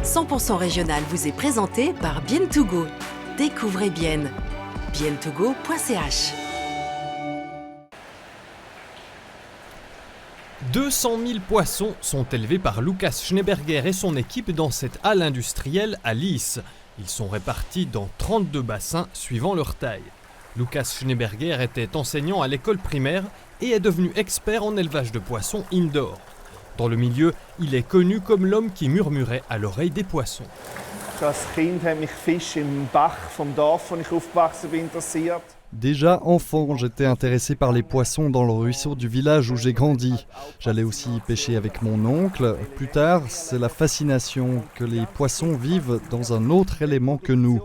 100% régional vous est présenté par Bien2Go. Découvrez Bien. bien2go.ch. 200 000 poissons sont élevés par Lucas Schneeberger et son équipe dans cette halle industrielle à Lys. Ils sont répartis dans 32 bassins suivant leur taille. Lucas Schneeberger était enseignant à l'école primaire et est devenu expert en élevage de poissons indoor. Dans le milieu, il est connu comme l'homme qui murmurait à l'oreille des poissons. Als Kind haben mich Fische im Bach vom Dorf, wo ich aufgewachsen bin, interessiert. Déjà enfant, j'étais intéressé par les poissons dans le ruisseau du village où j'ai grandi. J'allais aussi pêcher avec mon oncle. Plus tard, c'est la fascination que les poissons vivent dans un autre élément que nous.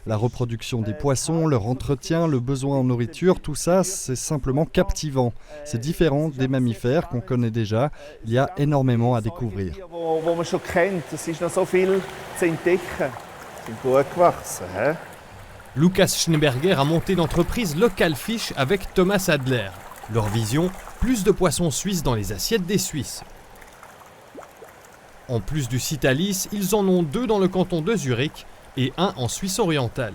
La reproduction des poissons, leur entretien, le besoin en nourriture, tout ça, c'est simplement captivant. C'est différent des mammifères qu'on connaît déjà. Il y a énormément à découvrir. Wo man schon kennt, es ist noch so viel zu entdecken. Sie sind gut gewachsen, hä? Lucas Schneeberger a monté l'entreprise Local Fish avec Thomas Adler. Leur vision, plus de poissons suisses dans les assiettes des Suisses. En plus du site à Lys, ils en ont 2 dans le canton de Zurich et 1 en Suisse orientale.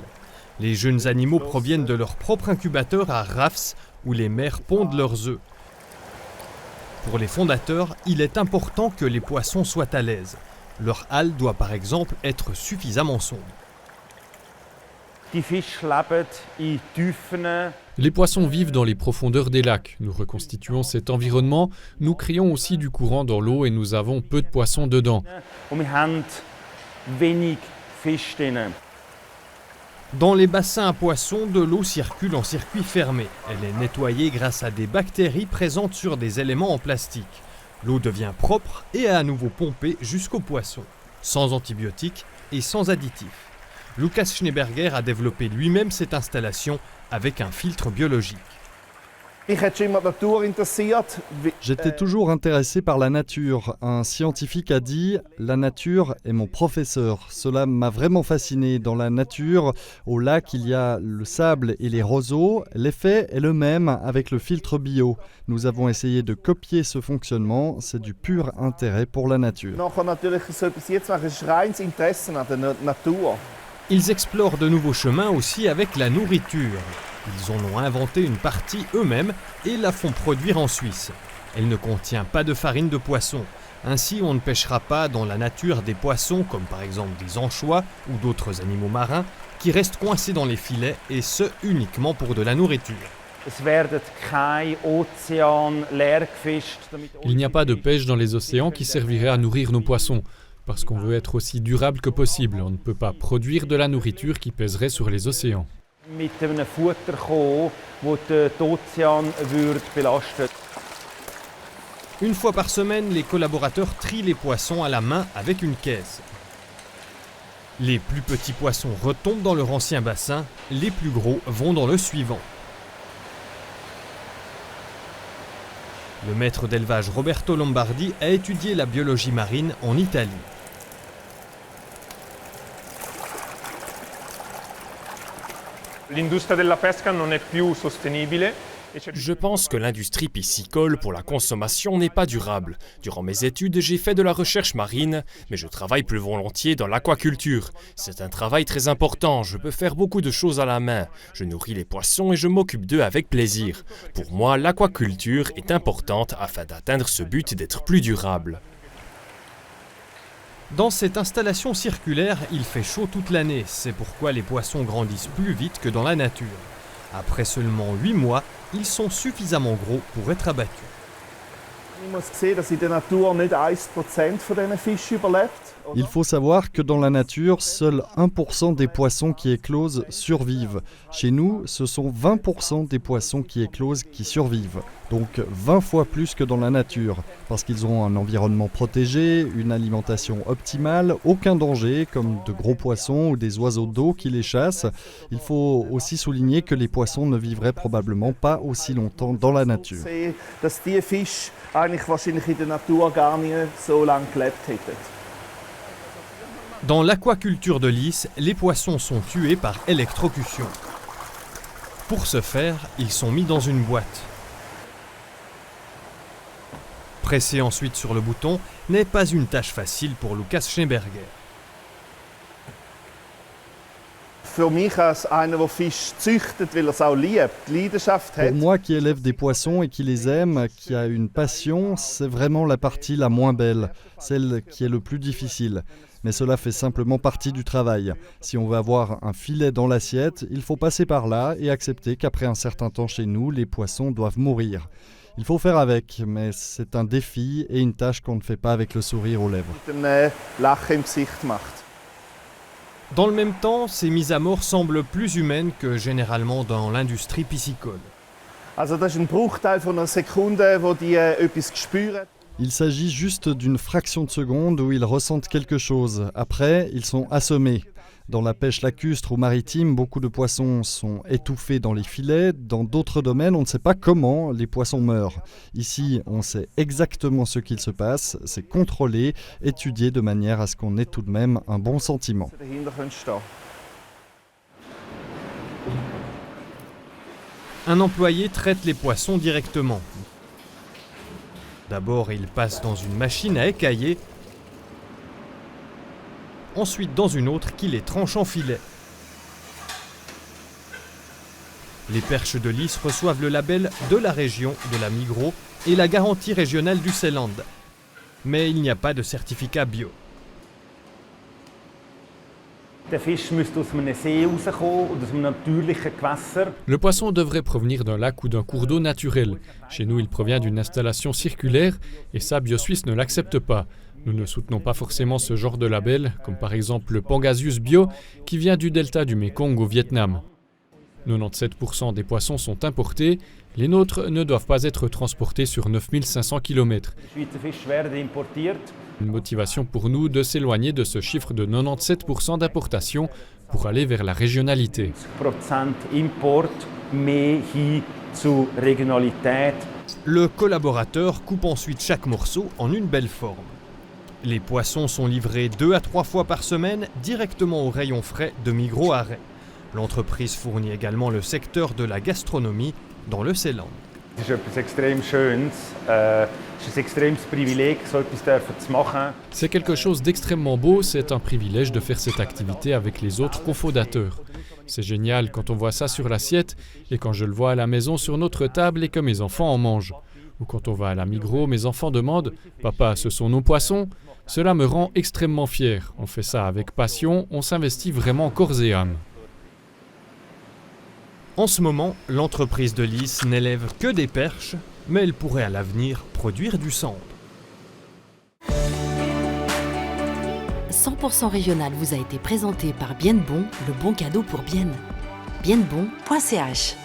Les jeunes animaux proviennent de leur propre incubateur à Rafs, où les mères pondent leurs œufs. Pour les fondateurs, il est important que les poissons soient à l'aise. Leur halle doit par exemple être suffisamment sombre. Les poissons vivent dans les profondeurs des lacs. Nous reconstituons cet environnement, nous créons aussi du courant dans l'eau et nous avons peu de poissons dedans. Dans les bassins à poissons, de l'eau circule en circuit fermé. Elle est nettoyée grâce à des bactéries présentes sur des éléments en plastique. L'eau devient propre et est à nouveau pompée jusqu'aux poissons, sans antibiotiques et sans additifs. Lucas Schneeberger a développé lui-même cette installation avec un filtre biologique. J'étais toujours intéressé par la nature. Un scientifique a dit « La nature est mon professeur ». Cela m'a vraiment fasciné. Dans la nature, au lac, il y a le sable et les roseaux. L'effet est le même avec le filtre bio. Nous avons essayé de copier ce fonctionnement. C'est du pur intérêt pour la nature. Ils explorent de nouveaux chemins aussi avec la nourriture. Ils en ont inventé une partie eux-mêmes et la font produire en Suisse. Elle ne contient pas de farine de poisson. Ainsi, on ne pêchera pas dans la nature des poissons, comme par exemple des anchois ou d'autres animaux marins, qui restent coincés dans les filets, et ce uniquement pour de la nourriture. Il n'y a pas de pêche dans les océans qui servirait à nourrir nos poissons. Parce qu'on veut être aussi durable que possible, on ne peut pas produire de la nourriture qui pèserait sur les océans. Une fois par semaine, les collaborateurs trient les poissons à la main avec une caisse. Les plus petits poissons retombent dans leur ancien bassin, les plus gros vont dans le suivant. Le maître d'élevage Roberto Lombardi a étudié la biologie marine en Italie. Je pense que l'industrie piscicole pour la consommation n'est pas durable. Durant mes études, j'ai fait de la recherche marine, mais je travaille plus volontiers dans l'aquaculture. C'est un travail très important, je peux faire beaucoup de choses à la main. Je nourris les poissons et je m'occupe d'eux avec plaisir. Pour moi, l'aquaculture est importante afin d'atteindre ce but d'être plus durable. Dans cette installation circulaire, il fait chaud toute l'année. C'est pourquoi les poissons grandissent plus vite que dans la nature. Après seulement 8 mois, ils sont suffisamment gros pour être abattus. Il faut savoir que dans la nature, seul 1% des poissons qui éclosent survivent. Chez nous, ce sont 20% des poissons qui éclosent qui survivent. Donc 20 fois plus que dans la nature, parce qu'ils ont un environnement protégé, une alimentation optimale, aucun danger, comme de gros poissons ou des oiseaux d'eau qui les chassent. Il faut aussi souligner que les poissons ne vivraient probablement pas aussi longtemps dans la nature. Dans l'aquaculture de Lys, les poissons sont tués par électrocution. Pour ce faire, ils sont mis dans une boîte. Presser ensuite sur le bouton n'est pas une tâche facile pour Lucas Schneeberger. Für mich als einer, der Fisch züchtet, weil er es auch liebt, die Leidenschaft Pour hat. moi qui élève des poissons et qui les aime, qui a une passion, c'est vraiment la partie la moins belle, celle qui est le plus difficile. Mais cela fait simplement partie du travail. Si on veut avoir un filet dans l'assiette, il faut passer par là et accepter qu'après un certain temps chez nous, les poissons doivent mourir. Il faut faire avec, mais c'est un défi et une tâche qu'on ne fait pas avec le sourire aux lèvres. Mit einem Lachen im Gesicht macht. Dans le même temps, ces mises à mort semblent plus humaines que généralement dans l'industrie piscicole. Also das ist ein Bruchteil von einer Sekunde, wo die etwas spüren. Il s'agit juste d'une fraction de seconde où ils ressentent quelque chose. Après, ils sont assommés. Dans la pêche lacustre ou maritime, beaucoup de poissons sont étouffés dans les filets. Dans d'autres domaines, on ne sait pas comment les poissons meurent. Ici, on sait exactement ce qu'il se passe. C'est contrôlé, étudié de manière à ce qu'on ait tout de même un bon sentiment. Dahinter können stehen. Un employé traite les poissons directement. D'abord, il passe dans une machine à écailler, ensuite dans une autre qui les tranche en filets. Les perches de Lys reçoivent le label de la région de la Migros et la garantie régionale du Seeland. Mais il n'y a pas de certificat bio. Der Fisch müsste aus einem See rauskommen und aus einem natürlichen Gewässer. Le poisson devrait provenir d'un lac ou d'un cours d'eau naturel. Chez nous, il provient d'une installation circulaire et ça, BioSuisse ne l'accepte pas. Nous ne soutenons pas forcément ce genre de label, comme par exemple le Pangasius Bio, qui vient du delta du Mekong au Vietnam. 97% des poissons sont importés, les nôtres ne doivent pas être transportés sur 9500 km. Die Schweizer Fische werden importiert. Une motivation pour nous de s'éloigner de ce chiffre de 97% d'importation pour aller vers la régionalité. 50% Import, mehr hin zu Regionalität. Le collaborateur coupe ensuite chaque morceau en une belle forme. Les poissons sont livrés 2 à 3 fois par semaine directement au rayon frais de Migros Arrêt. L'entreprise fournit également le secteur de la gastronomie dans le Seeland. Es ist etwas extrem Schönes. Es ist ein extremes Privileg, so etwas zu machen. C'est quelque chose d'extrêmement beau, c'est un privilège de faire cette activité avec les autres cofondateurs. C'est génial quand on voit ça sur l'assiette et quand je le vois à la maison sur notre table et que mes enfants en mangent. Ou quand on va à la Migros, mes enfants demandent « Papa, ce sont nos poissons ?» Cela me rend extrêmement fier. On fait ça avec passion, on s'investit vraiment corps et âme. En ce moment, l'entreprise de Lys n'élève que des perches, mais elle pourrait à l'avenir produire du sandre. 100% régional vous a été présenté par Bien Bon, le bon cadeau pour Bien. Bienbon.ch